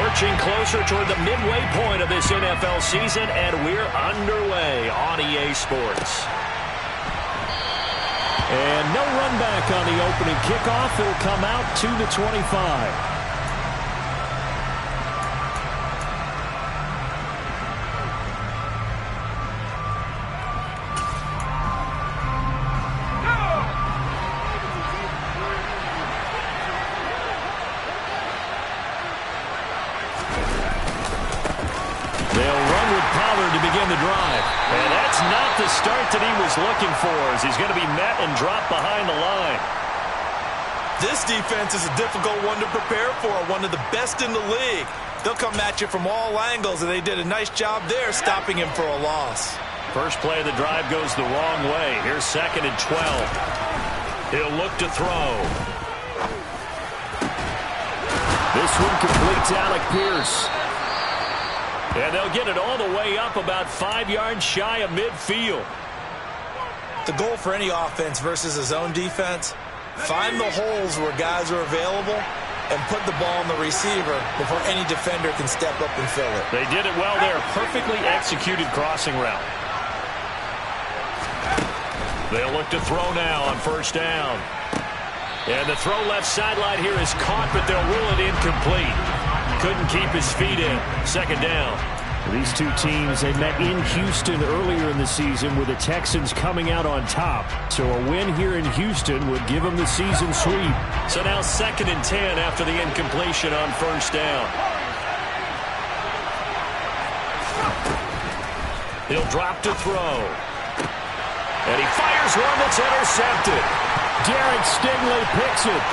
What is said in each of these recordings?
Inching closer toward the midway point of this NFL season, and we're underway on EA Sports. And no run back on the opening kickoff. It'll come out to the 25. The drive. And that's not the start that he was looking for, as he's going to be met and dropped behind the line. This defense is a difficult one to prepare for, one of the best in the league. They'll come at you from all angles, and they did a nice job there stopping him for a loss. First play of the drive goes the wrong way. Here's 2nd and 12. He'll look to throw. This one complete to Alec Pierce. And they'll get it all the way up about 5 yards shy of midfield. The goal for any offense versus a zone defense, find the holes where guys are available and put the ball on the receiver before any defender can step up and fill it. They did it well there. Perfectly executed crossing route. They'll look to throw now on 1st down. And the throw left sideline here is caught, but they'll rule it incomplete. Couldn't keep his feet in. 2nd down. These two teams, they met in Houston earlier in the season with the Texans coming out on top. So a win here in Houston would give them the season sweep. So now 2nd and 10 after the incompletion on 1st down. He'll drop to throw. And he fires one that's intercepted. Derek Stingley picks it.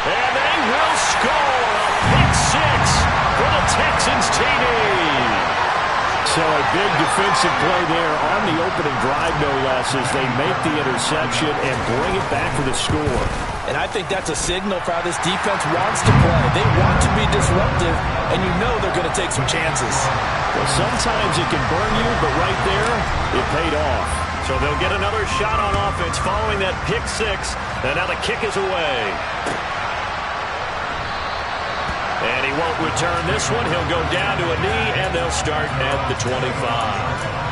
And they will score a pick 6 for the Texans TD. So a big defensive play there on the opening drive, no less, as they make the interception and bring it back for the score. And I think that's a signal for how this defense wants to play. They want to be disruptive, and you know they're going to take some chances. Well, sometimes it can burn you, but right there, it paid off. So they'll get another shot on offense following that pick 6, and now the kick is away. And he won't return this one. He'll go down to a knee, and they'll start at the 25.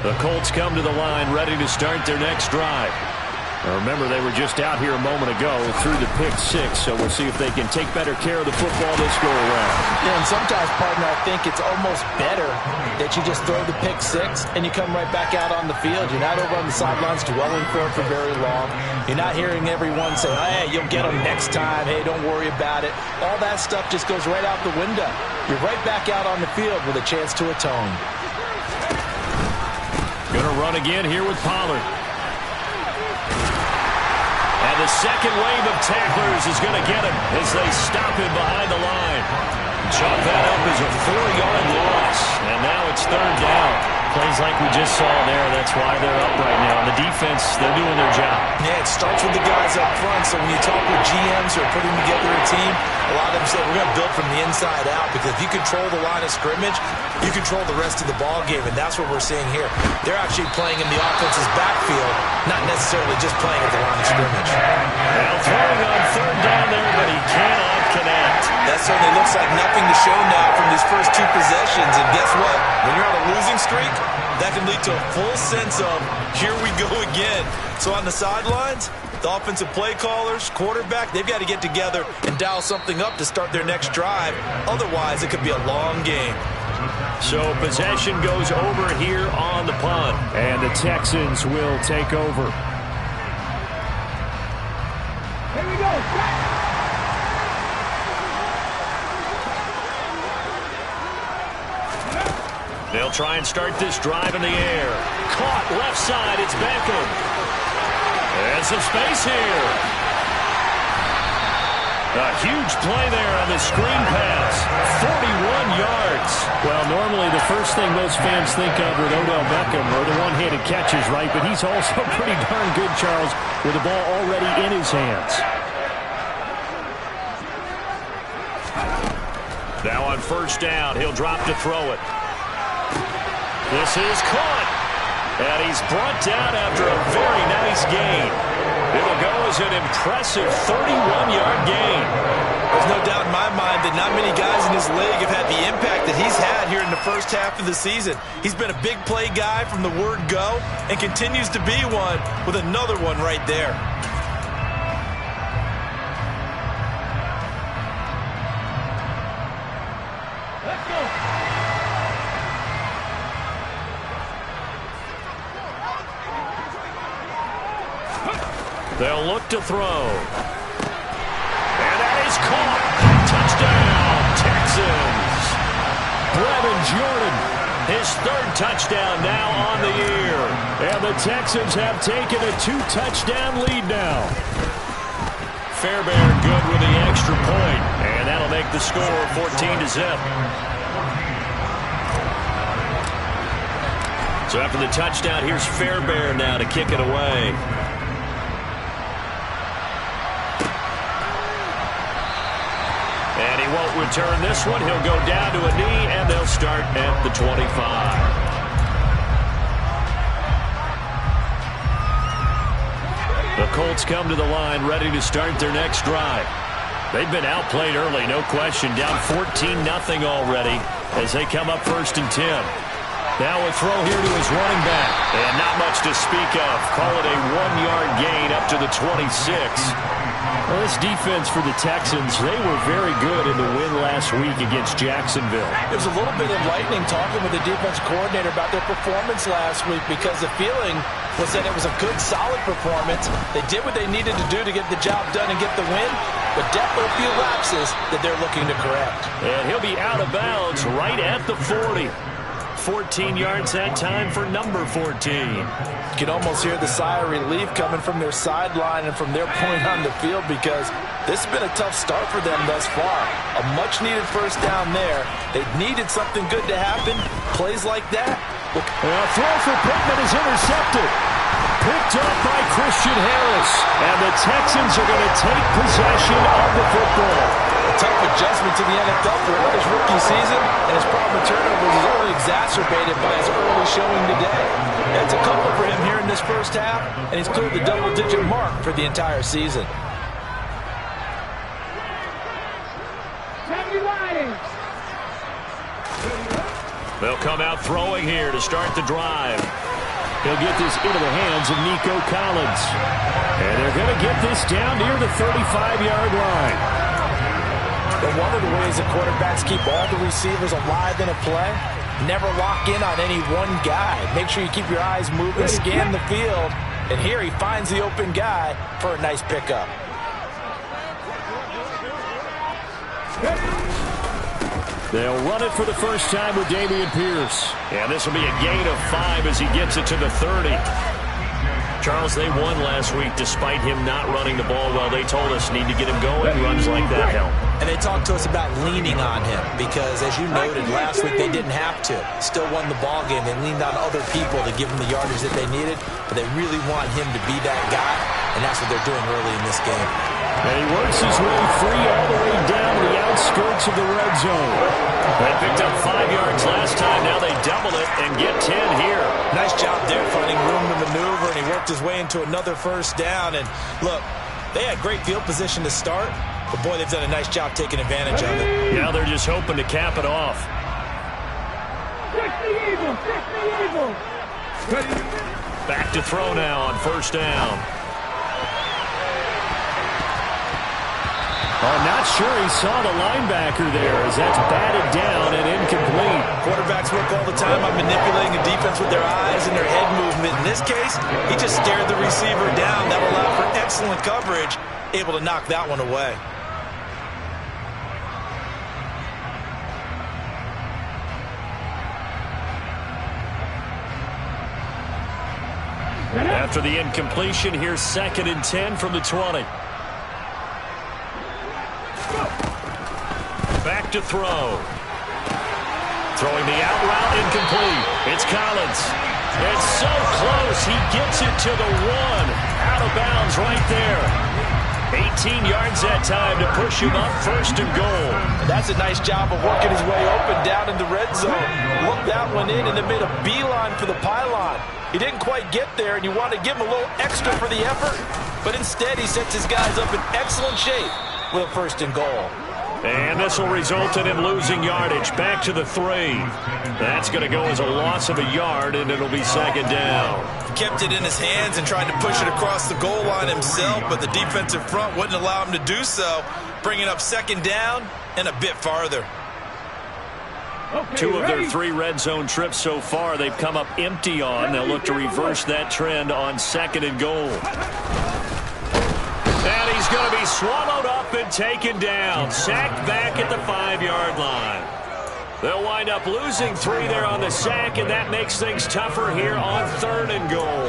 The Colts come to the line, ready to start their next drive. Now remember, they were just out here a moment ago through the pick 6, so we'll see if they can take better care of the football this go around. Yeah, and sometimes, partner, I think it's almost better that you just throw the pick 6 and you come right back out on the field. You're not over on the sidelines dwelling for it for very long. You're not hearing everyone say, hey, you'll get them next time. Hey, don't worry about it. All that stuff just goes right out the window. You're right back out on the field with a chance to atone. Going to run again here with Pollard. And the second wave of tacklers is going to get him as they stop him behind the line. Chalk that up as a 4-yard loss. And now it's 3rd down. Plays like we just saw there. That's why they're up right now. And the defense, they're doing their job. Yeah, it starts with the guys up front. So when you talk with GMs who are putting together a team, a lot of them say we're going to build from the inside out, because if you control the line of scrimmage, you control the rest of the ball game, and that's what we're seeing here. They're actually playing in the offense's backfield, not necessarily just playing at the line of scrimmage. Now throwing on 3rd down there, but he cannot connect. That certainly looks like nothing to show now from these first 2 possessions, and guess what? When you're on a losing streak, that can lead to a full sense of, here we go again. So on the sidelines, the offensive play callers, quarterback, they've got to get together and dial something up to start their next drive. Otherwise, it could be a long game. So possession goes over here on the punt. And the Texans will take over. Here we go. They'll try and start this drive in the air. Caught left side. It's Beckham. And some space here. A huge play there on the screen pass. 41 yards. Well, normally the first thing most fans think of with Odell Beckham are the one-handed catches, right? But he's also pretty darn good, Charles, with the ball already in his hands. Now on 1st down, he'll drop to throw it. This is caught. And he's brought down after a very nice gain. It'll go as an impressive 31-yard gain. There's no doubt in my mind that not many guys in this league have had the impact that he's had here in the first half of the season. He's been a big play guy from the word go and continues to be one with another one right there. Let's go. They'll look to throw. And that is caught. Touchdown, Texans. Brevin Jordan, his third touchdown now on the year. And the Texans have taken a 2-touchdown lead now. Fairbairn good with the extra point. And that'll make the score 14-0. So after the touchdown, here's Fairbairn now to kick it away. And he won't return this one. He'll go down to a knee, and they'll start at the 25. The Colts come to the line, ready to start their next drive. They've been outplayed early, no question. Down 14-0 already as they come up 1st and 10. Now a throw here to his running back. And not much to speak of. Call it a 1-yard gain up to the 26. Well, this defense for the Texans, they were very good in the win last week against Jacksonville. It was a little bit enlightening talking with the defense coordinator about their performance last week because the feeling was that it was a good, solid performance. They did what they needed to do to get the job done and get the win, but definitely a few lapses that they're looking to correct. And he'll be out of bounds right at the 40. 14 yards that time for number 14. You can almost hear the sigh of relief coming from their sideline and from their point on the field because this has been a tough start for them thus far. A much-needed first down there. They needed something good to happen. Plays like that. A throw for Pittman is intercepted. Picked up by Christian Harris. And the Texans are going to take possession of the football. A tough adjustment to the NFL throughout his rookie season, and his problem with turnovers is only exacerbated by his early showing today. That's a couple for him here in this first half, and he's cleared the double-digit mark for the entire season. They'll come out throwing here to start the drive. He'll get this into the hands of Nico Collins. And they're going to get this down near the 35-yard line. But one of the ways that quarterbacks keep all the receivers alive in a play, never lock in on any one guy. Make sure you keep your eyes moving, scan the field, and here he finds the open guy for a nice pickup. They'll run it for the first time with Dameon Pierce. And this will be a gain of 5 as he gets it to the 30. Charles, they won last week despite him not running the ball well. They told us need to get him going. Runs like that help. And they talked to us about leaning on him because, as you noted, last week they didn't have to. Still won the ball game. They leaned on other people to give them the yardage that they needed, but they really want him to be that guy, and that's what they're doing early in this game. And he works his way free all the way down to the outskirts of the red zone. They picked up 5 yards last time. Now they double it and get 10 here. Nice job there finding room to maneuver, and he worked his way into another first down. And look, they had great field position to start, but boy, they've done a nice job taking advantage of it. Now they're just hoping to cap it off. Back to throw now on first down. I'm not sure he saw the linebacker there as that's batted down and incomplete. Quarterbacks work all the time on manipulating a defense with their eyes and their head movement. In this case, he just stared the receiver down. That will allow for excellent coverage, able to knock that one away. After the incompletion, here's 2nd and 10 from the 20. Back to throw. Throwing the out route, incomplete. It's Collins. It's so close. He gets it to the 1. Out of bounds right there. 18 yards that time to push him up 1st and goal. And that's a nice job of working his way open down in the red zone. Looked that one in and then made a beeline for the pylon. He didn't quite get there, and you want to give him a little extra for the effort. But instead, he sets his guys up in excellent shape with a 1st and goal. And this will result in him losing yardage. Back to the 3. That's going to go as a loss of a yard, and it'll be 2nd down. He kept it in his hands and tried to push it across the goal line himself, but the defensive front wouldn't allow him to do so, bringing up 2nd down and a bit farther. Okay, 2 of their ready? 3 red zone trips so far they've come up empty on. They'll look to reverse that trend on 2nd and goal. And he's going to be swallowed up and taken down. Sacked back at the 5-yard line. They'll wind up losing 3 there on the sack, and that makes things tougher here on 3rd and goal.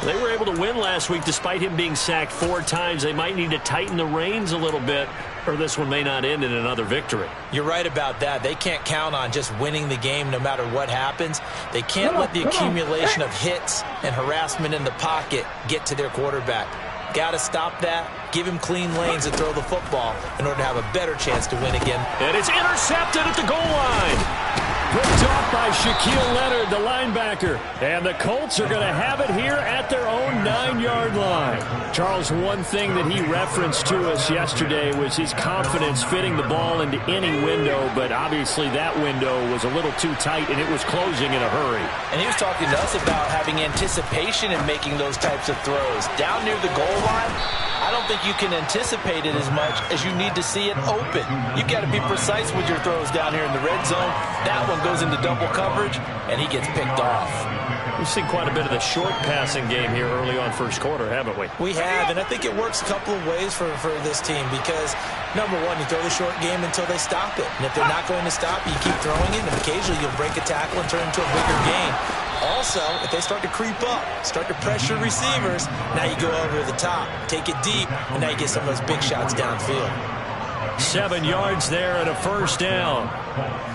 They were able to win last week despite him being sacked 4 times. They might need to tighten the reins a little bit, or this one may not end in another victory. You're right about that. They can't count on just winning the game no matter what happens. They can't let the accumulation of hits and harassment in the pocket get to their quarterback. Got to stop that, give him clean lanes and throw the football in order to have a better chance to win again. And it's intercepted at the goal line. Picked off by Shaquille Leonard, the linebacker. And the Colts are going to have it here at their own 9-yard line. Charles, one thing that he referenced to us yesterday was his confidence fitting the ball into any window, but obviously that window was a little too tight, and it was closing in a hurry. And he was talking to us about having anticipation in making those types of throws. Down near the goal line, I don't think you can anticipate it as much as you need to see it open. You've got to be precise with your throws down here in the red zone. That one goes into double coverage, and he gets picked off. We've seen quite a bit of the short passing game here early on 1st quarter, haven't we? We have, and I think it works a couple of ways for this team because, number one, you throw the short game until they stop it. And if they're not going to stop you, keep throwing it, and occasionally you'll break a tackle and turn it into a bigger gain. Also, if they start to creep up, start to pressure receivers, now you go over the top, take it deep, and now you get some of those big shots downfield. 7 yards there and a 1st down.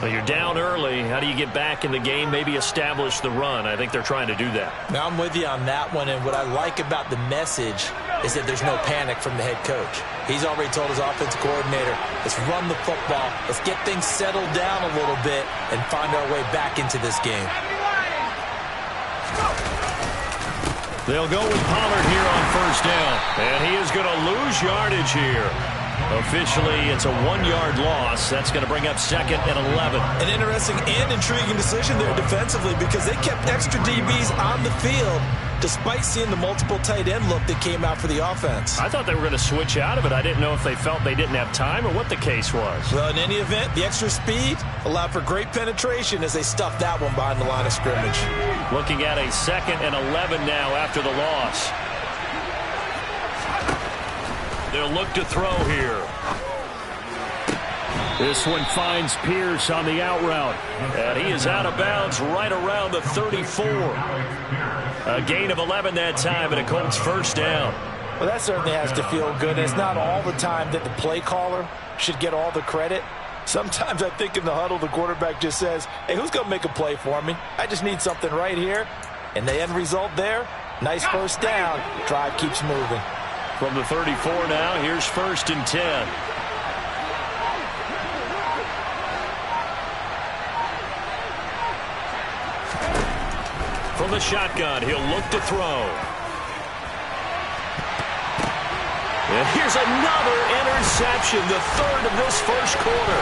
Well, you're down early. How do you get back in the game, maybe establish the run? I think they're trying to do that. Now, I'm with you on that one, and what I like about the message is that there's no panic from the head coach. He's already told his offensive coordinator, let's run the football, let's get things settled down a little bit and find our way back into this game. They'll go with Pollard here on 1st down, and he is going to lose yardage here. Officially, it's a 1-yard loss. That's going to bring up 2nd and 11. An interesting and intriguing decision there defensively because they kept extra DBs on the field despite seeing the multiple tight end look that came out for the offense. I thought they were going to switch out of it. I didn't know if they felt they didn't have time or what the case was. Well, in any event, the extra speed allowed for great penetration as they stuffed that one behind the line of scrimmage. Looking at a 2nd and 11 now after the loss. They'll look to throw here. This one finds Pierce on the out route. And he is out of bounds right around the 34. A gain of 11 that time and a Colts 1st down. Well, that certainly has to feel good. And it's not all the time that the play caller should get all the credit. Sometimes I think in the huddle, the quarterback just says, hey, who's going to make a play for me? I just need something right here. And the end result there, nice 1st down. Drive keeps moving. From the 34 now, here's 1st and 10. From the shotgun, he'll look to throw. And here's another interception, the 3rd of this 1st quarter.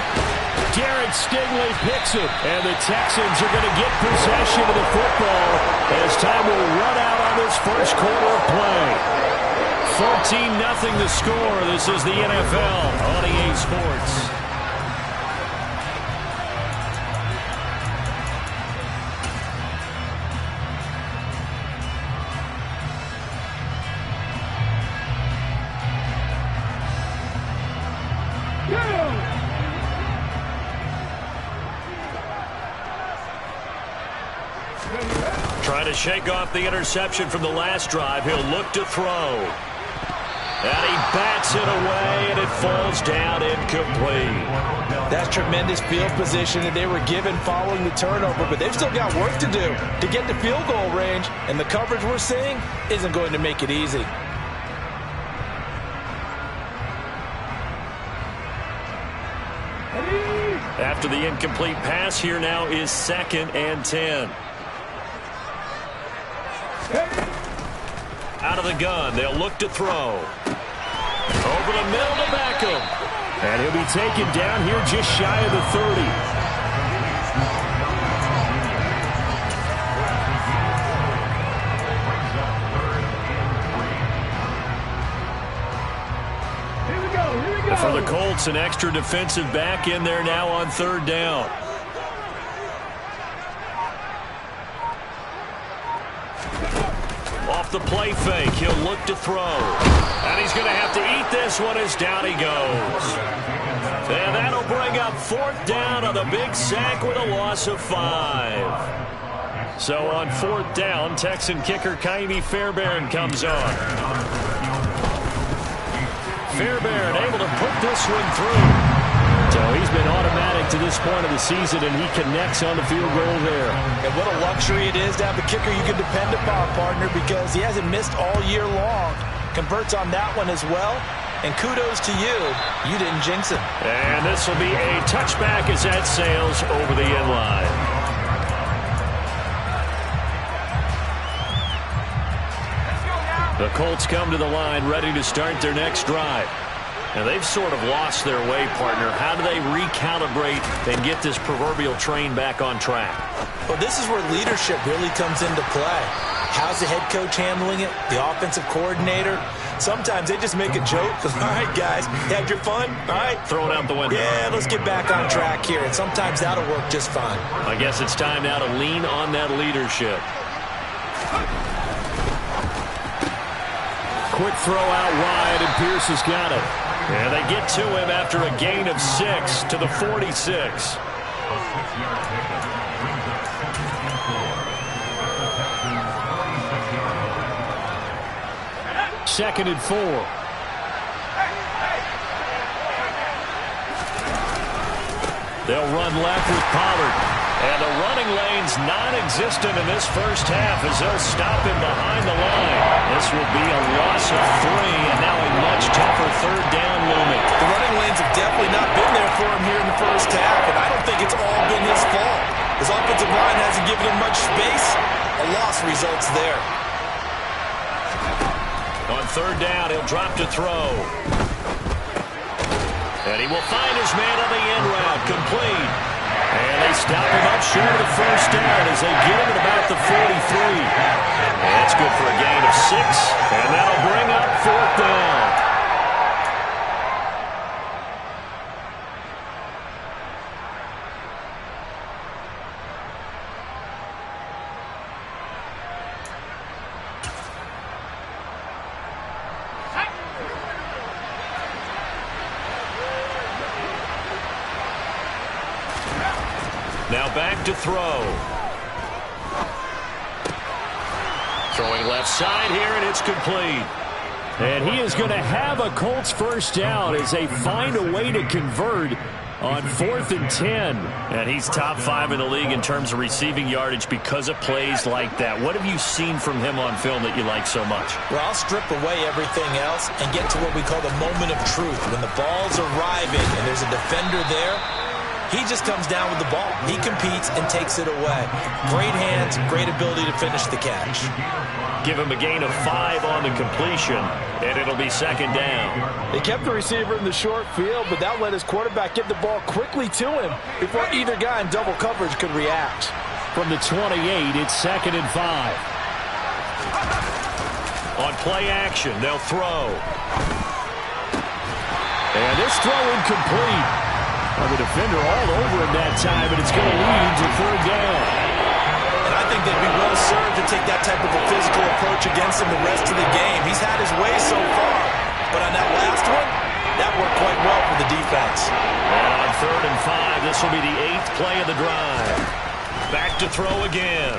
Garrett Stingley picks it, and the Texans are going to get possession of the football as time will run out on this 1st quarter of play. 14-0 the score. This is the NFL on EA Sports. Trying to shake off the interception from the last drive. He'll look to throw. And he bats it away, and it falls down incomplete. That's tremendous field position that they were given following the turnover, but they've still got work to do to get to field goal range, and the coverage we're seeing isn't going to make it easy. After the incomplete pass, here now is 2nd and 10. Out of the gun, they'll look to throw. Over the middle to Beckham. And he'll be taken down here just shy of the 30. For the Colts, an extra defensive back in there now on 3rd down. Off the play fake, he'll look to throw. And he's going to have to eat this one as down he goes. And that'll bring up 4th down on the big sack with a loss of 5. So on 4th down, Texan kicker Kaimi Fairbairn comes on. Fairbairn able to put this one through. So he's been automatic to this point of the season, and he connects on the field goal there. And what a luxury it is to have a kicker you can depend upon, partner, because he hasn't missed all year long. Converts on that one as well. And kudos to you. You didn't jinx him. And this will be a touchback as that sails over the end line. The Colts come to the line ready to start their next drive. Now they've sort of lost their way, partner. How do they recalibrate and get this proverbial train back on track? Well, this is where leadership really comes into play. How's the head coach handling it? The offensive coordinator? Sometimes they just make a joke. All right, guys, you had your fun? All right. Throw it out the window. Yeah, let's get back on track here. And sometimes that'll work just fine. I guess it's time now to lean on that leadership. Quick throw out wide, and Pierce has got it. And they get to him after a gain of 6 to the 46. 2nd and 4. They'll run left with Pollard. And the running lane's non-existent in this first half as they'll stop him behind the line. This will be a loss of 3, and now a much tougher 3rd down looming. The running lanes have definitely not been there for him here in the first half, and I don't think it's all been his fault. His offensive line hasn't given him much space. A loss results there. On 3rd down, he'll drop to throw. And he will find his man on the end route, complete. And they stop him up short of the first down as they get him at about the 43. And that's good for a gain of 6, and that'll bring up 4th down. Now back to throw. Throwing left side here, and it's complete. And he is going to have a Colts first down as they find a way to convert on 4th and 10. And he's top 5 in the league in terms of receiving yardage because of plays like that. What have you seen from him on film that you like so much? Well, I'll strip away everything else and get to what we call the moment of truth. When the ball's arriving and there's a defender there, he just comes down with the ball. He competes and takes it away. Great hands, great ability to finish the catch. Give him a gain of 5 on the completion, and it'll be 2nd down. They kept the receiver in the short field, but that let his quarterback get the ball quickly to him before either guy in double coverage could react. From the 28, it's 2nd and 5. On play action, they'll throw. And this throw incomplete. Well, the defender all over him that time, but it's going to lead to 3rd down. And I think they'd be well served to take that type of a physical approach against him the rest of the game. He's had his way so far, but on that last one, that worked quite well for the defense. And on 3rd and 5, this will be the 8th play of the drive. Back to throw again.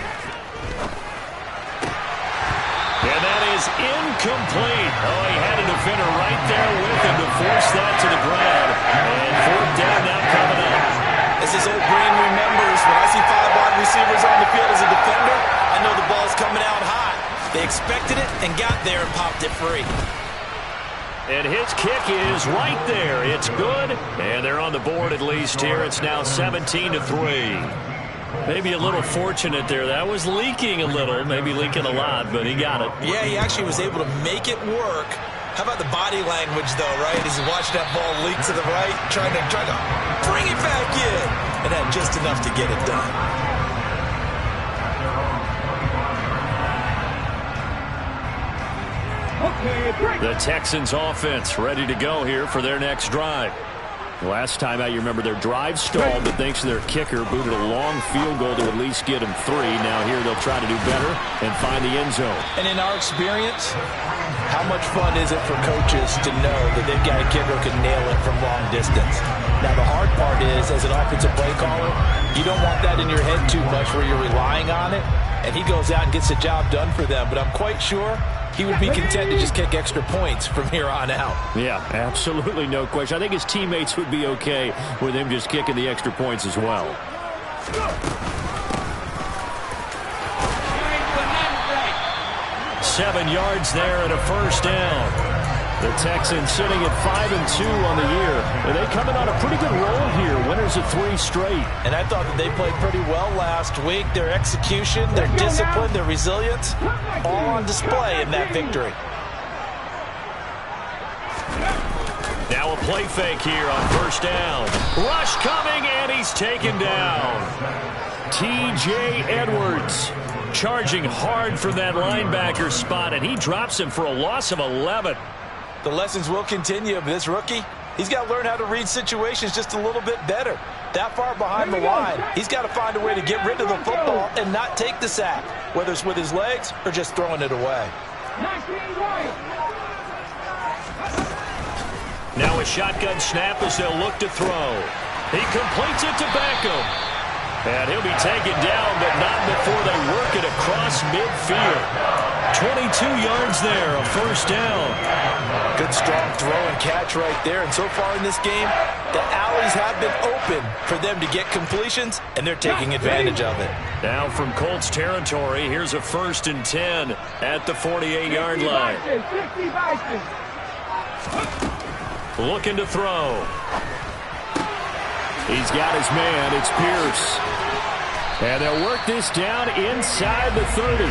And that is incomplete. Oh, he had a defender right there with him to force that to the ground. And 4th down now coming up. As this old brain remembers, when I see 5 wide receivers on the field as a defender, I know the ball's coming out high. They expected it and got there and popped it free. And his kick is right there. It's good. And they're on the board at least here. It's now 17-3. Maybe a little fortunate there. That was leaking a little, maybe leaking a lot, but he got it. Yeah, he actually was able to make it work. How about the body language, though, right? As he watched that ball leak to the right, trying to bring it back in. And had just enough to get it done. The Texans offense ready to go here for their next drive. Last time out, you remember their drive stalled, but thanks to their kicker, booted a long field goal to at least get them 3. Now here they'll try to do better and find the end zone. And in our experience, how much fun is it for coaches to know that they've got a kicker who can nail it from long distance? Now, the hard part is, as an offensive play caller, you don't want that in your head too much where you're relying on it, and he goes out and gets the job done for them. But I'm quite sure he would be content to just kick extra points from here on out. Yeah, absolutely no question. I think his teammates would be okay with him just kicking the extra points as well. 7 yards there and a first down. The Texans sitting at 5-2 on the year. And they coming on a pretty good roll here. Winners of 3 straight. And I thought that they played pretty well last week. Their execution, their discipline, their resilience, all on display in that victory. Now a play fake here on first down. Rush coming, and he's taken down. T.J. Edwards charging hard from that linebacker spot, and he drops him for a loss of 11. The lessons will continue of this rookie. He's got to learn how to read situations just a little bit better. That far behind the line, he's got to find a way to get rid of the football and not take the sack, whether it's with his legs or just throwing it away. Now a shotgun snap as they'll look to throw. He completes it to Beckham. And he'll be taken down, but not before they work it across midfield. 22 yards there, a first down. Good strong throw and catch right there. And so far in this game, the alleys have been open for them to get completions, and they're taking advantage of it. Now from Colts territory, here's a 1st and 10 at the 48-yard line. Looking to throw. He's got his man. It's Pierce. And they'll work this down inside the 30.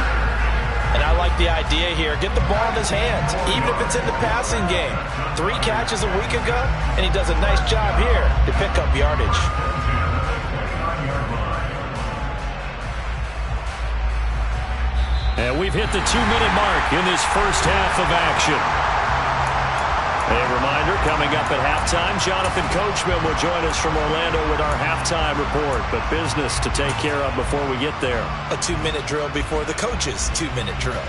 And I like the idea here. Get the ball in his hands, even if it's in the passing game. 3 catches a week ago, and he does a nice job here to pick up yardage. And we've hit the 2-minute mark in this first half of action. A reminder, coming up at halftime, Jonathan Coachman will join us from Orlando with our halftime report. But business to take care of before we get there. A 2-minute drill before the coach's 2-minute drill.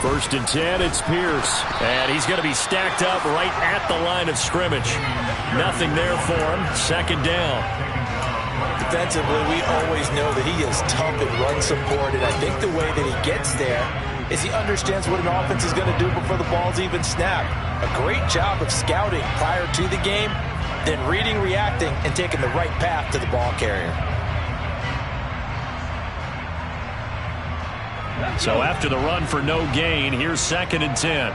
First and 10, it's Pierce. And he's going to be stacked up right at the line of scrimmage. Nothing there for him. 2nd down. Defensively, we always know that he is tough in run support, and I think the way that he gets there is he understands what an offense is going to do before the ball's even snapped. A great job of scouting prior to the game, then reading, reacting, and taking the right path to the ball carrier. So after the run for no gain, here's 2nd and 10.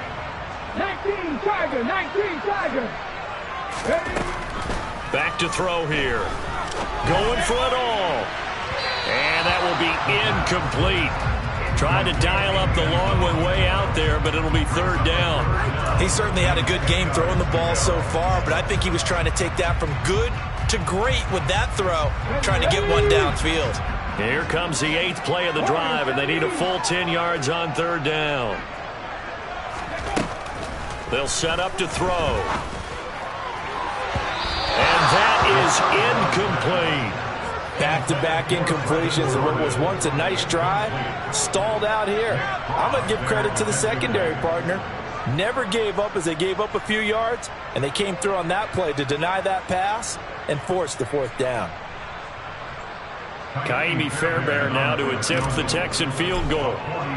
19 Tiger, 19 Tiger. Back to throw here. Going for it all. And that will be incomplete. Trying to dial up the long way out there, but it'll be 3rd down. He certainly had a good game throwing the ball so far, but I think he was trying to take that from good to great with that throw, trying to get one downfield. Here comes the 8th play of the drive, and they need a full 10 yards on 3rd down. They'll set up to throw. And that is incomplete. Back-to-back incompletions of what was once a nice drive, stalled out here. I'm going to give credit to the secondary partner. Never gave up as they gave up a few yards, and they came through on that play to deny that pass and force the 4th down. Kaimi Fairbairn now to attempt the Texan field goal.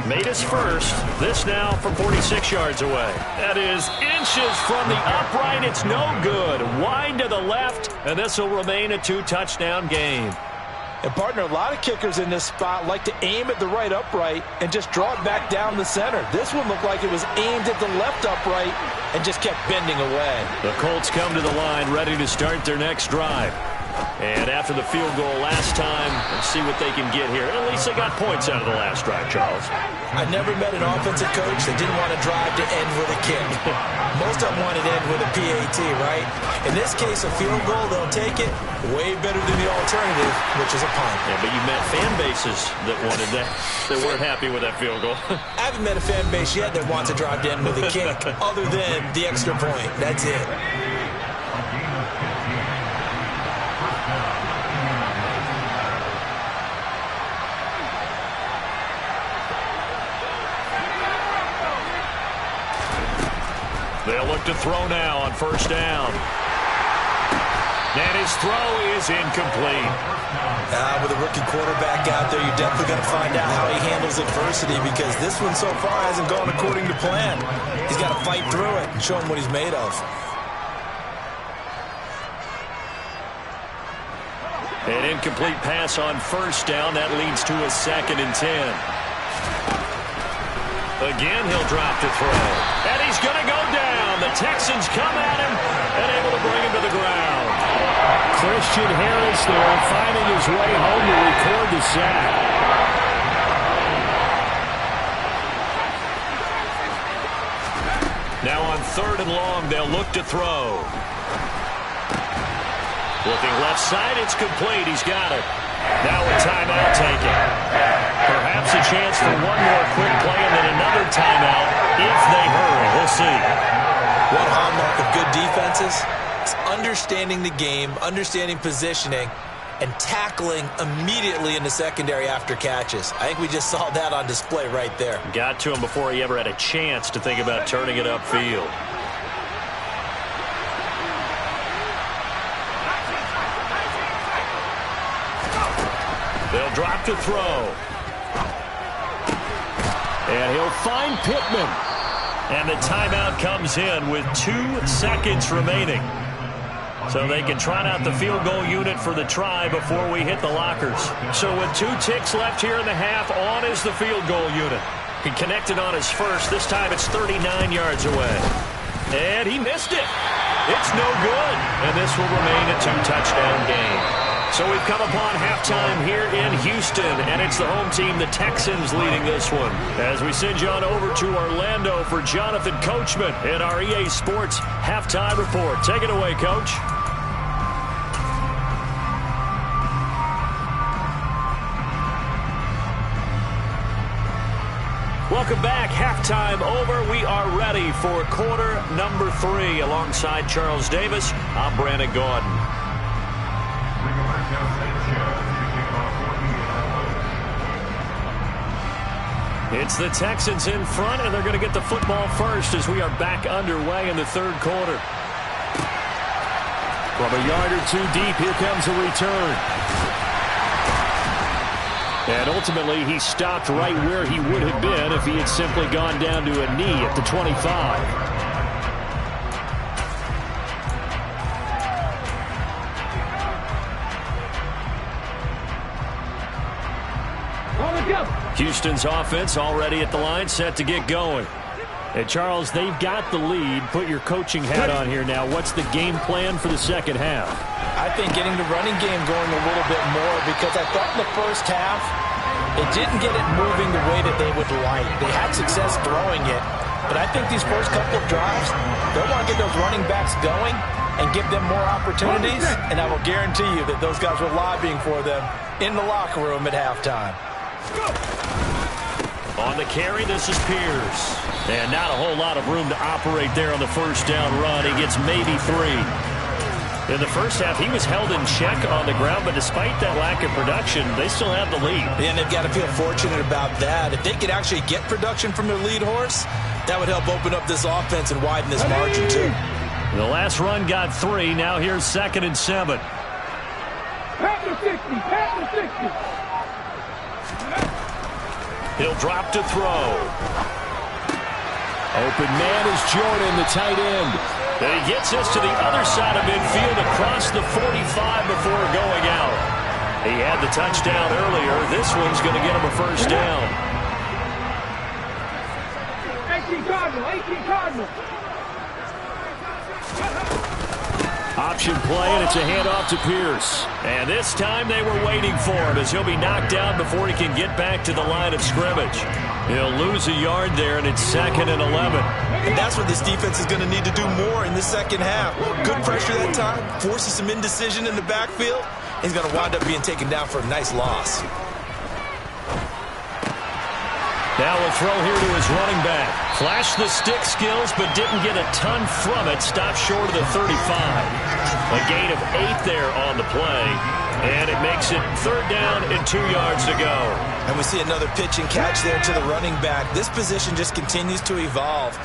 Made his first. This now from 46 yards away. That is inches from the upright. It's no good. Wide to the left, and this will remain a 2-touchdown game. And, partner, a lot of kickers in this spot like to aim at the right upright and just draw it back down the center. This one looked like it was aimed at the left upright and just kept bending away. The Colts come to the line ready to start their next drive. And after the field goal last time, let's see what they can get here. At least they got points out of the last drive, Charles. I never met an offensive coach that didn't want to drive to end with a kick. Most of them wanted to end with a PAT, right? In this case, a field goal, they'll take it way better than the alternative, which is a punt. Yeah, but you met fan bases that wanted that, that weren't happy with that field goal. I haven't met a fan base yet that wants to drive to end with a kick, other than the extra point. That's it. They'll look to throw now on first down. And his throw is incomplete. With a rookie quarterback out there, you're definitely going to find out how he handles adversity, because this one so far hasn't gone according to plan. He's got to fight through it and show him what he's made of. An incomplete pass on first down. That leads to a 2nd and 10. Again, he'll drop to throw. And he's going to go down. The Texans come at him and able to bring him to the ground. Christian Harris there finding his way home to record the sack. Now on 3rd and long, they'll look to throw. Looking left side, it's complete. He's got it. Now a timeout taken. Perhaps a chance for one more quick play and then another timeout if they hurry. We'll see. One hallmark of good defenses is understanding the game, understanding positioning, and tackling immediately in the secondary after catches. I think we just saw that on display right there. Got to him before he ever had a chance to think about turning it upfield. They'll drop to throw. And he'll find Pittman. And the timeout comes in with 2 seconds remaining. So they can trot out the field goal unit for the try before we hit the lockers. So with 2 ticks left here in the half, on is the field goal unit. He connected on his first. This time it's 39 yards away. And he missed it. It's no good. And this will remain a 2-touchdown game. So we've come upon halftime here in Houston, and it's the home team, the Texans, leading this one. As we send you on over to Orlando for Jonathan Coachman in our EA Sports Halftime Report. Take it away, Coach. Welcome back. Halftime over. We are ready for quarter number 3. Alongside Charles Davis, I'm Brandon Gordon. It's the Texans in front, and they're going to get the football first as we are back underway in the 3rd quarter. From a yard or 2 deep, here comes a return. And ultimately, he stopped right where he would have been if he had simply gone down to a knee at the 25. Houston's offense already at the line, set to get going. And Charles, they've got the lead. Put your coaching hat on here now. What's the game plan for the second half? I think getting the running game going a little bit more, because I thought in the first half it didn't get it moving the way that they would like. They had success throwing it, but I think these first couple of drives, they'll want to get those running backs going and give them more opportunities, and I will guarantee you that those guys were lobbying for them in the locker room at halftime. On the carry, this is Pierce. And not a whole lot of room to operate there on the first down run. He gets maybe 3. In the first half, he was held in check on the ground, but despite that lack of production, they still have the lead. And they've got to feel fortunate about that. If they could actually get production from their lead horse, that would help open up this offense and widen this margin too. The last run got 3. Now here's 2nd and 7. At the the 60. Pat the 60. He'll drop to throw. Open man is Jordan, the tight end. And he gets us to the other side of midfield across the 45 before going out. He had the touchdown earlier. This one's going to get him a first down. 18 Cardinal, 18 Cardinal. Option play, and it's a handoff to Pierce. And this time they were waiting for him as he'll be knocked down before he can get back to the line of scrimmage. He'll lose a yard there, and it's 2nd and 11. And that's what this defense is going to need to do more in the second half. Good pressure that time, forces some indecision in the backfield. He's going to wind up being taken down for a nice loss. Now we'll throw here to his running back. Flashed the stick skills, but didn't get a ton from it. Stopped short of the 35. A gain of 8 there on the play. And it makes it 3rd down and 2 yards to go. And we see another pitch and catch there to the running back. This position just continues to evolve.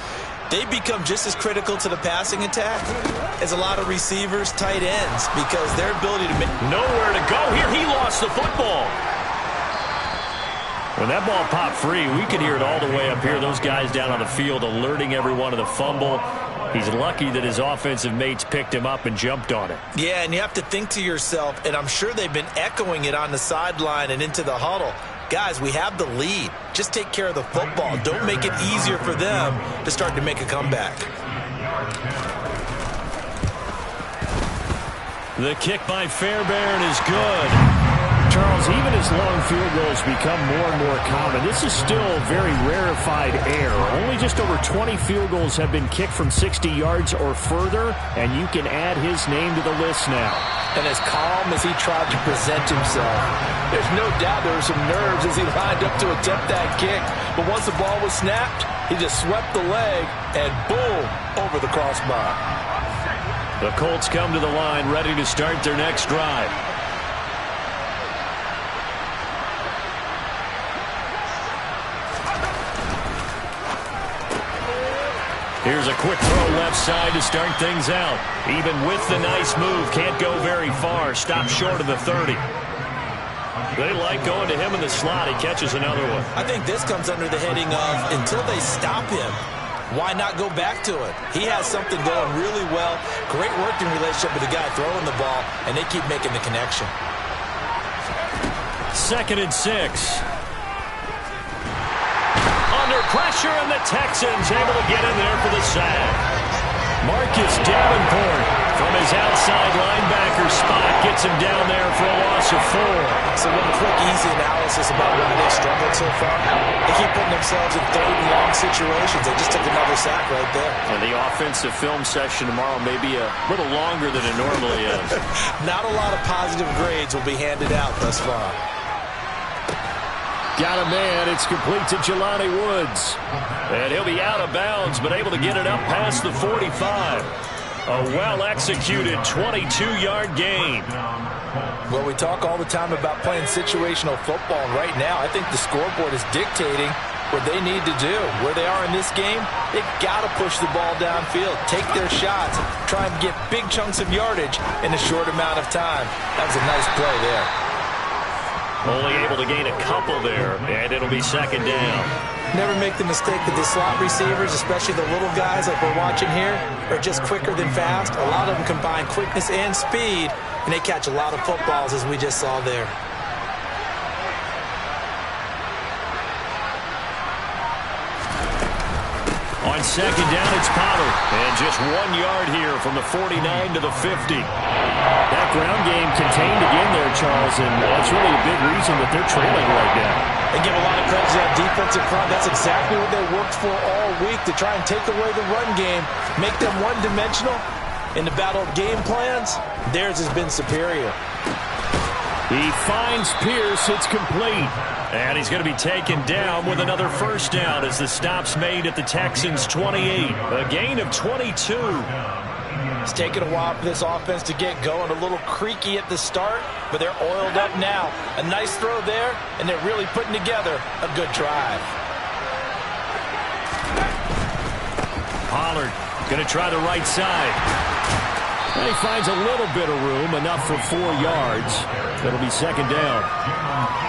They become just as critical to the passing attack as a lot of receivers, tight ends, because their ability to make... Nowhere to go here. He lost the football. When that ball popped free, we could hear it all the way up here. Those guys down on the field alerting everyone of the fumble. He's lucky that his offensive mates picked him up and jumped on it. Yeah, and you have to think to yourself, and I'm sure they've been echoing it on the sideline and into the huddle. Guys, we have the lead. Just take care of the football. Don't make it easier for them to start to make a comeback. The kick by Fairbairn is good. Charles, even as long field goals become more and more common, this is still very rarefied air. Only just over 20 field goals have been kicked from 60 yards or further, and you can add his name to the list now. And as calm as he tried to present himself, there's no doubt there were some nerves as he lined up to attempt that kick. But once the ball was snapped, he just swept the leg and boom, over the crossbar. The Colts come to the line ready to start their next drive. Here's a quick throw left side to start things out. Even with the nice move, can't go very far. Stopped short of the 30. They like going to him in the slot. He catches another one. I think this comes under the heading of until they stop him, why not go back to it? He has something going really well. Great working relationship with the guy throwing the ball, and they keep making the connection. 2nd and 6. Under pressure, and the Texans able to get in there for the sack. Marcus Davenport from his outside linebacker spot gets him down there for a loss of 4. So one quick, easy analysis about why they struggled so far. They keep putting themselves in 3rd and long situations. They just took another sack right there. And the offensive film session tomorrow may be a little longer than it normally is. Not a lot of positive grades will be handed out thus far. Got a man. It's complete to Jelani Woods. And he'll be out of bounds, but able to get it up past the 45. A well-executed 22-yard gain. Well, we talk all the time about playing situational football, and right now I think the scoreboard is dictating what they need to do. Where they are in this game, they've got to push the ball downfield, take their shots, try and get big chunks of yardage in a short amount of time. That was a nice play there. Only able to gain a couple there, and it'll be 2nd down. Never make the mistake that the slot receivers, especially the little guys like we're watching here, are just quicker than fast. A lot of them combine quickness and speed, and they catch a lot of footballs, as we just saw there. On 2nd down, it's Pollard. And just 1 yard here from the 49 to the 50. That ground game contained again there, Charles, and that's really a big reason that they're trailing right now. They give a lot of credit to that defensive front. That's exactly what they worked for all week, to try and take away the run game, make them one-dimensional. In the battle of game plans, theirs has been superior. He finds Pierce. It's complete. And he's going to be taken down with another first down as the stop's made at the Texans' 28. A gain of 22. It's taken a while for this offense to get going. A little creaky at the start, but they're oiled up now. A nice throw there, and they're really putting together a good drive. Pollard going to try the right side. And he finds a little bit of room, enough for 4 yards. That'll be second down.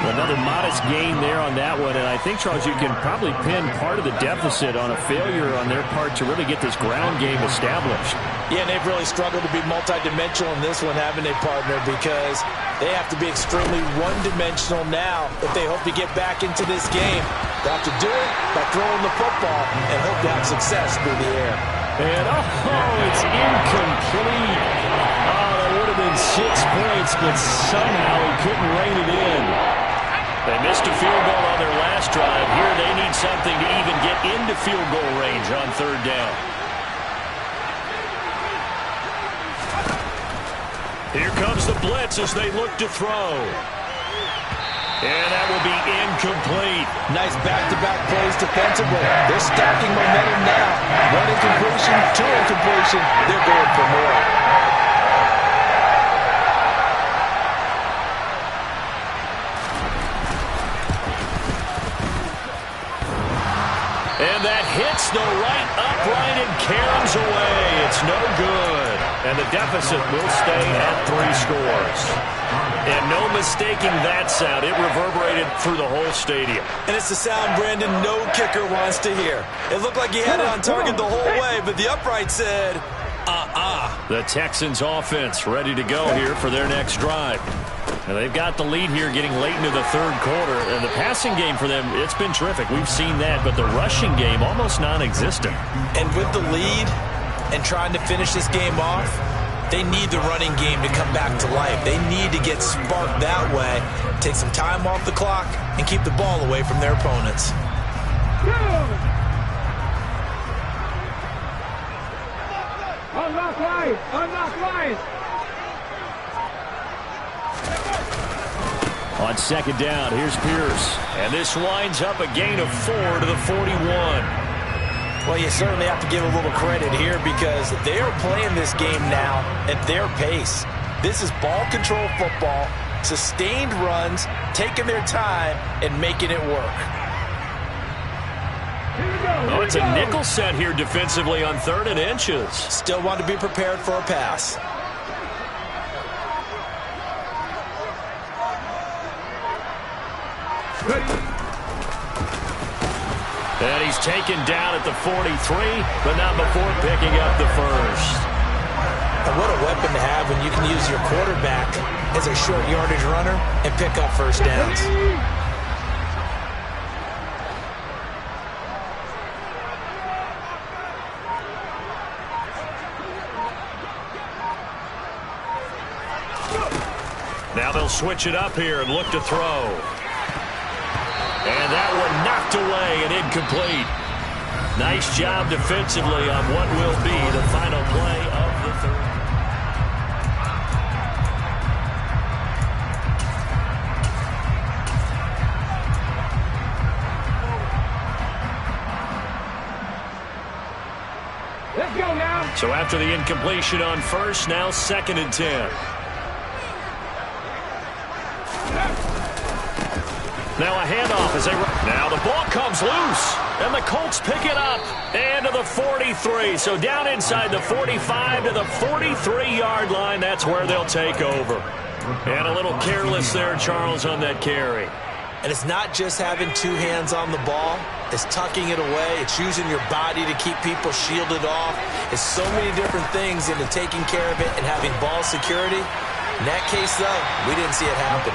Another modest gain there on that one, and I think, Charles, you can probably pin part of the deficit on a failure on their part to really get this ground game established. Yeah, and they've really struggled to be multidimensional in this one, haven't they, partner? Because they have to be extremely one-dimensional now if they hope to get back into this game. They have to do it by throwing the football and hope to have success through the air. And, it's incomplete. That would have been 6 points, but somehow he couldn't rein it in. They missed a field goal on their last drive. Here they need something to even get into field goal range on third down. Here comes the blitz as they look to throw. And that will be incomplete. Nice back-to-back plays defensively. They're stacking momentum now. 1 incompletion, 2 incompletion. They're going for more. And that hits the right upright and caroms away. It's no good. And the deficit will stay at 3 scores. And no mistaking that sound. It reverberated through the whole stadium. And it's the sound Brandon no kicker wants to hear. It looked like he had it on target the whole way, but the upright said, The Texans offense ready to go here for their next drive. And they've got the lead here getting late into the third quarter. And the passing game for them, it's been terrific. We've seen that, but the rushing game almost non-existent. And with the lead and trying to finish this game off, they need the running game to come back to life. They need to get sparked that way, take some time off the clock, and keep the ball away from their opponents. Unlock line! Unlock line! On second down, here's Pierce. And this winds up a gain of 4 to the 41. Well, you certainly have to give a little credit here because they are playing this game now at their pace. This is ball control football, sustained runs, taking their time, and making it work. Oh, it's a nickel set here defensively on 3rd and inches. Still want to be prepared for a pass. And he's taken down at the 43, but not before picking up the first. And what a weapon to have when you can use your quarterback as a short yardage runner and pick up first downs. Now they'll switch it up here and look to throw. And that one knocked away and incomplete. Nice job defensively on what will be the final play of the third. Let's go now. So after the incompletion on first, now 2nd and 10. Now a handoff as they run. Now the ball comes loose, and the Colts pick it up. And to the 43. So down inside the 45 to the 43-yard line. That's where they'll take over. And a little careless there, Charles, on that carry. And it's not just having 2 hands on the ball. It's tucking it away. It's using your body to keep people shielded off. It's so many different things into taking care of it and having ball security. In that case, though, we didn't see it happen.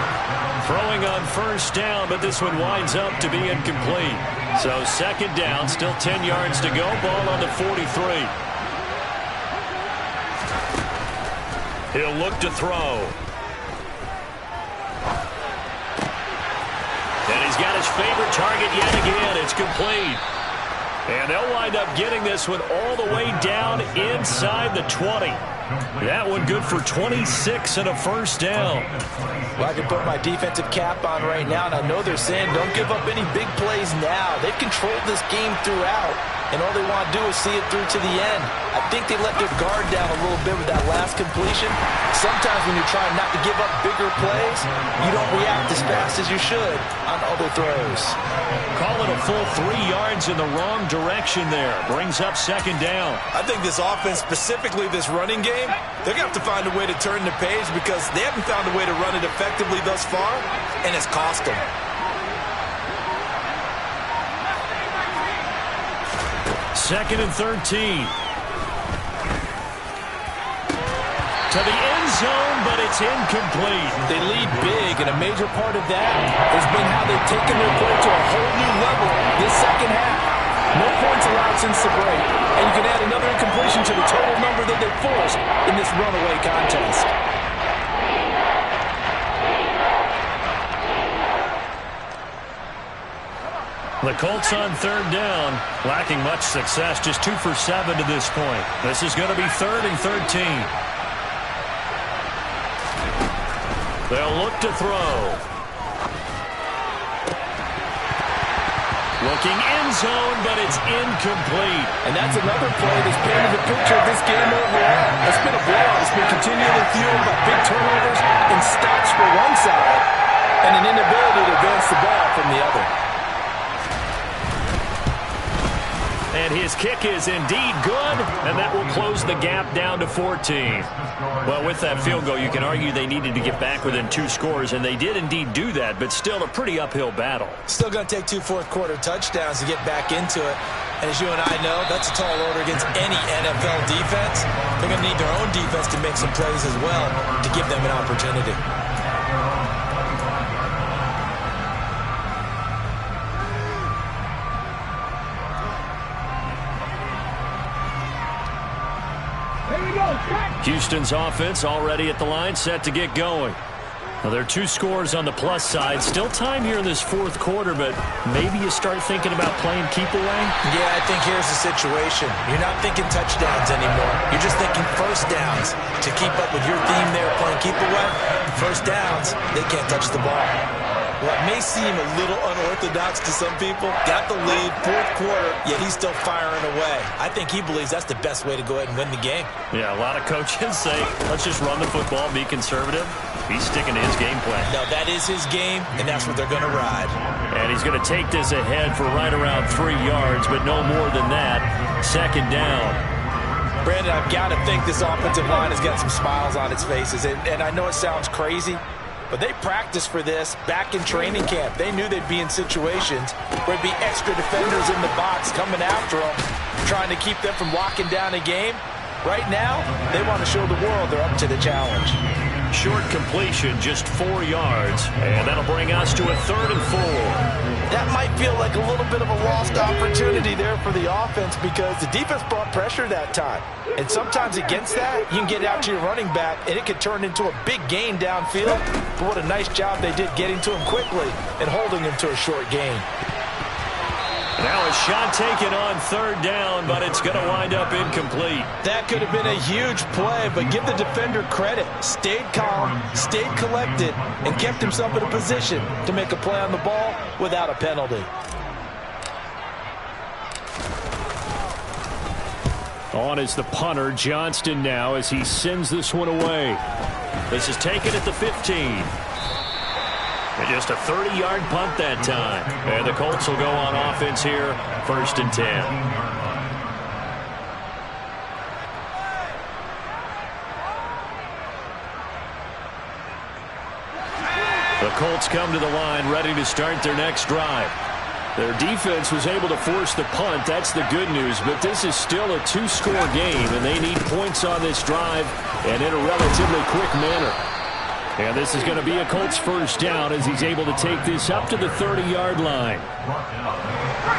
Throwing on first down, but this one winds up to be incomplete. So 2nd down, still 10 yards to go. Ball on the 43. He'll look to throw. And he's got his favorite target yet again. It's complete. And they'll wind up getting this one all the way down inside the 20. That one good for 26 and a first down. Well, I can put my defensive cap on right now, and I know they're saying don't give up any big plays now. They've controlled this game throughout. and all they want to do is see it through to the end. I think they let their guard down a little bit with that last completion. Sometimes when you're trying not to give up bigger plays, you don't react as fast as you should on other throws. Call it a full 3 yards in the wrong direction there. Brings up second down. I think this offense, specifically this running game, they're going to have to find a way to turn the page because they haven't found a way to run it effectively thus far, and it's cost them. Second and 13. To the end zone, but it's incomplete. They lead big, and a major part of that has been how they've taken their play to a whole new level this second half. No points allowed since the break, and you can add another incompletion to the total number that they forced in this runaway contest. The Colts on third down, lacking much success, just 2 for 7 to this point. This is going to be 3rd and 13. They'll look to throw. Looking end zone, but it's incomplete. And that's another play that's painted the picture of this game overall. It's been a blowout. It's been continually fueled by big turnovers and stops for one side and an inability to advance the ball from the other. And his kick is indeed good, and that will close the gap down to 14. Well, with that field goal, you can argue they needed to get back within 2 scores, and they did indeed do that, but still a pretty uphill battle. Still going to take 2 fourth-quarter touchdowns to get back into it. And as you and I know, that's a tall order against any NFL defense. They're going to need their own defense to make some plays as well to give them an opportunity. Houston's offense already at the line, set to get going. Well, there are 2 scores on the plus side. Still time here in this 4th quarter, but maybe you start thinking about playing keep away? Yeah, I think here's the situation. You're not thinking touchdowns anymore. You're just thinking first downs. To keep up with your theme there, playing keep away, first downs, they can't touch the ball. What may seem a little unorthodox to some people, got the lead, 4th quarter, yet he's still firing away. I think he believes that's the best way to go ahead and win the game. Yeah, a lot of coaches say, let's just run the football, be conservative. He's sticking to his game plan. No, that is his game, and that's what they're going to ride. And he's going to take this ahead for right around 3 yards, but no more than that. Second down. Brandon, I've got to think this offensive line has got some smiles on its faces, and I know it sounds crazy, but they practiced for this back in training camp. They knew they'd be in situations where there'd be extra defenders in the box coming after them, trying to keep them from locking down a game. Right now, they want to show the world they're up to the challenge. Short completion, just 4 yards, and that'll bring us to a 3rd and 4. That might feel like a little bit of a lost opportunity there for the offense because the defense brought pressure that time. And sometimes against that, you can get out to your running back, and it could turn into a big gain downfield. But what a nice job they did getting to him quickly and holding him to a short gain. Now a shot taken on 3rd down, but it's going to wind up incomplete. That could have been a huge play, but give the defender credit. Stayed calm, stayed collected, and kept himself in a position to make a play on the ball without a penalty. On is the punter, Johnston now, as he sends this one away. This is taken at the 15. And just a 30-yard punt that time. And the Colts will go on offense here, 1st and 10. The Colts come to the line, ready to start their next drive. Their defense was able to force the punt. That's the good news. But this is still a 2-score game, and they need points on this drive and in a relatively quick manner. And this is going to be a Colts 1st down as he's able to take this up to the 30-yard line.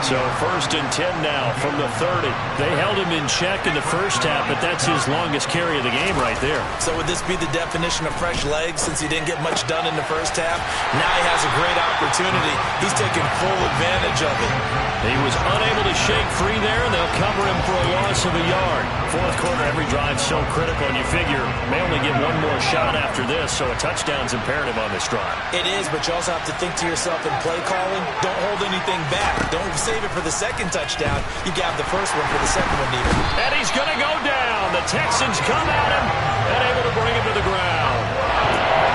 So 1st and 10 now from the 30. They held him in check in the first half, but that's his longest carry of the game right there. So would this be the definition of fresh legs since he didn't get much done in the first half? Now he has a great opportunity. He's taking full advantage of it. He was unable to shake free there, and they'll cover him for a loss of a yard. Fourth quarter, every drive so critical, and you figure may only get one more shot after this, so a touchdown's imperative on this drive. It is, but you also have to think to yourself in play calling, don't hold anything back. Don't save it for the second touchdown. You got the first one for the second one, even. And he's going to go down. The Texans come at him and able to bring him to the ground.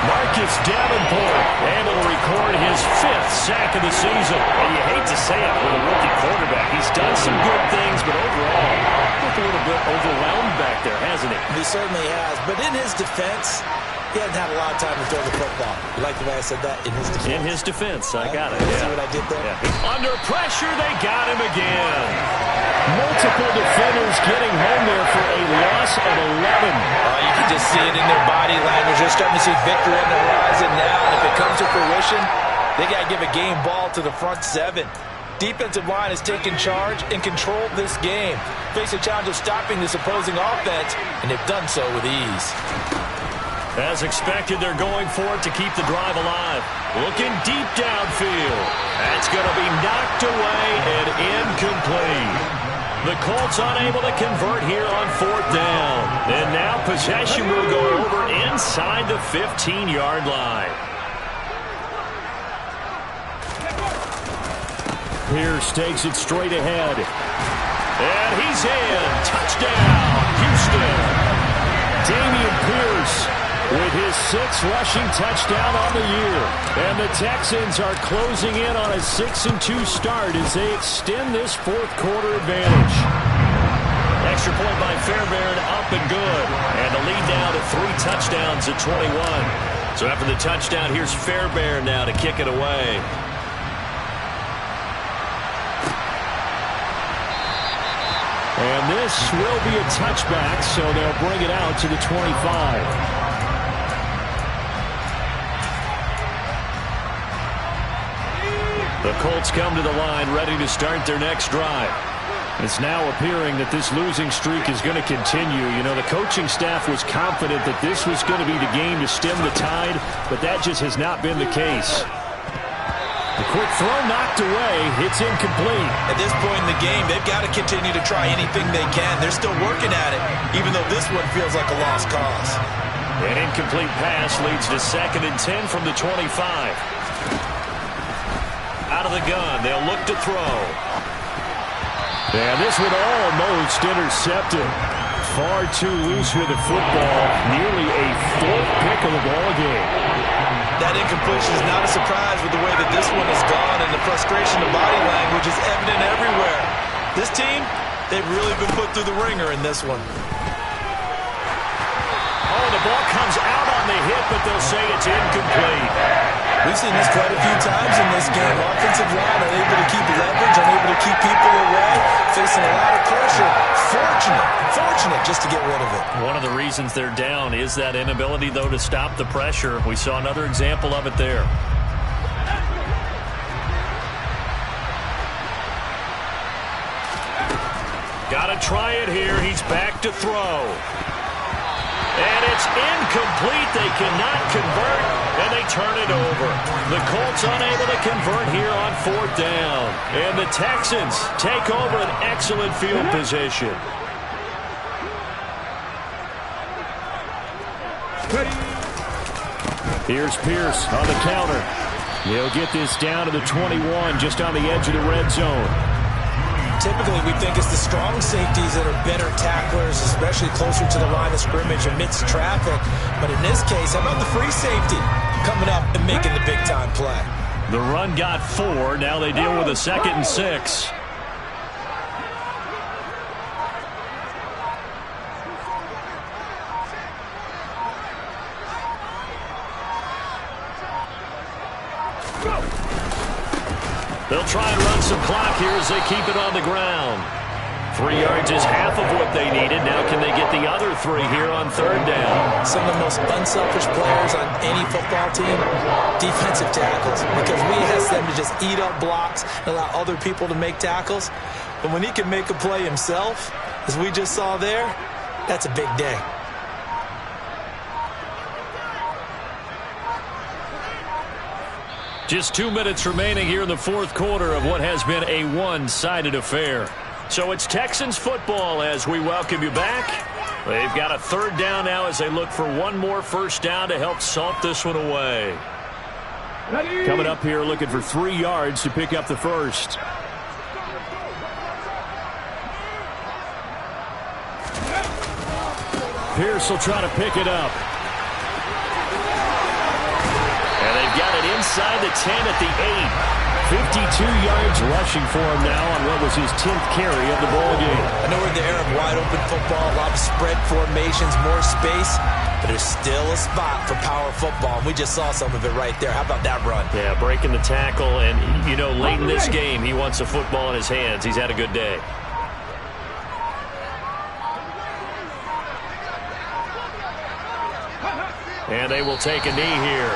Marcus Davenport able to record his 5th sack of the season. And you hate to say it with a rookie quarterback. He's done some good things, but overall, looked a little bit overwhelmed back there, hasn't he? He certainly has. But in his defense, he hasn't had a lot of time to throw the football. You like the way I said that? In his defense. In his defense. I got it. See what I did there? Yeah. Under pressure, they got him again. Multiple defenders getting home there for a loss of 11. You can just see it in their body language. They're starting to see victory on the horizon now. And if it comes to fruition, they got to give a game ball to the front 7. Defensive line has taken charge and controlled this game. Face a challenge of stopping this opposing offense, and they've done so with ease. As expected, they're going for it to keep the drive alive. Looking deep downfield. That's going to be knocked away and incomplete. The Colts unable to convert here on 4th down. And now possession will go over inside the 15-yard line. Pierce takes it straight ahead. And he's in. Touchdown, Houston. Dameon Pierce with his 6th rushing touchdown on the year. And the Texans are closing in on a 6-2 start as they extend this 4th quarter advantage. Extra point by Fairbairn, up and good. And the lead now to 3 touchdowns at 21. So after the touchdown, here's Fairbairn now to kick it away. And this will be a touchback, so they'll bring it out to the 25. The Colts come to the line ready to start their next drive. It's now appearing that this losing streak is going to continue. You know, the coaching staff was confident that this was going to be the game to stem the tide, but that just has not been the case. The quick throw knocked away. It's incomplete. At this point in the game, they've got to continue to try anything they can. They're still working at it, even though this one feels like a lost cause. An incomplete pass leads to 2nd and 10 from the 25. Out of the gun, they'll look to throw. And this one almost intercepted. Far too loose with the football. Nearly a 4th pick of the ball game. That incompletion is not a surprise with the way that this one has gone, and the frustration of body language is evident everywhere. This team, they've really been put through the ringer in this one. Oh, the ball comes out on the hit, but they'll say it's incomplete. We've seen this quite a few times in this game. Offensive line unable to keep leverage, unable to keep people away, facing a lot of pressure. Fortunate just to get rid of it. One of the reasons they're down is that inability, though, to stop the pressure. We saw another example of it there. Got to try it here. He's back to throw. And it's incomplete. They cannot convert, and they turn it over. The Colts unable to convert here on 4th down. And the Texans take over an excellent field position. Here's Pierce on the counter. They'll get this down to the 21, just on the edge of the red zone. Typically, we think it's the strong safeties that are better tacklers, especially closer to the line of scrimmage amidst traffic. But in this case, how about the free safety coming up and making the big-time play? The run got 4. Now they deal with a 2nd and 6. They'll try and run some clock here as they keep it on the ground. 3 yards is half of what they needed. Now can they get the other 3 here on 3rd down? Some of the most unselfish players on any football team, defensive tackles, because we ask them to just eat up blocks and allow other people to make tackles. But when he can make a play himself, as we just saw there, that's a big day. Just 2 minutes remaining here in the fourth quarter of what has been a one-sided affair. So it's Texans football as we welcome you back. They've got a third down now as they look for one more first down to help salt this one away. Coming up here looking for 3 yards to pick up the first. Pierce will try to pick it up. And they've got it inside the 10 at the 8. 52 yards rushing for him now on what was his 10th carry of the ball game. I know we're in the era of wide-open football, a lot of spread formations, more space, but there's still a spot for power football, and we just saw some of it right there. How about that run? Yeah, breaking the tackle, and, you know, late in this game, he wants the football in his hands. He's had a good day. And they will take a knee here.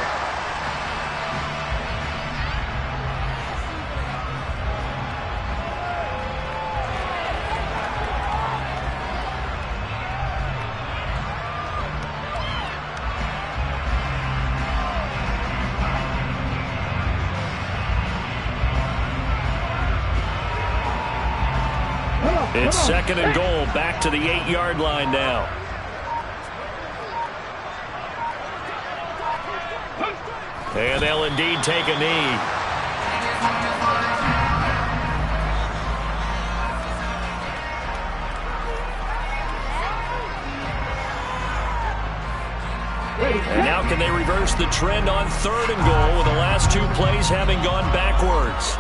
It's second and goal, back to the 8-yard line now. And they'll indeed take a knee. And now can they reverse the trend on third and goal with the last 2 plays having gone backwards?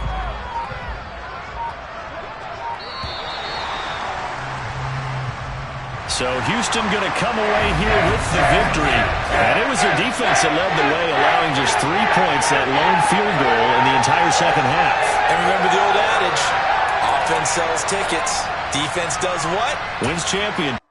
So Houston going to come away here with the victory. And it was their defense that led the way, allowing just 3 points, that lone field goal in the entire second half. And remember the old adage, offense sells tickets, defense does what? Wins champion.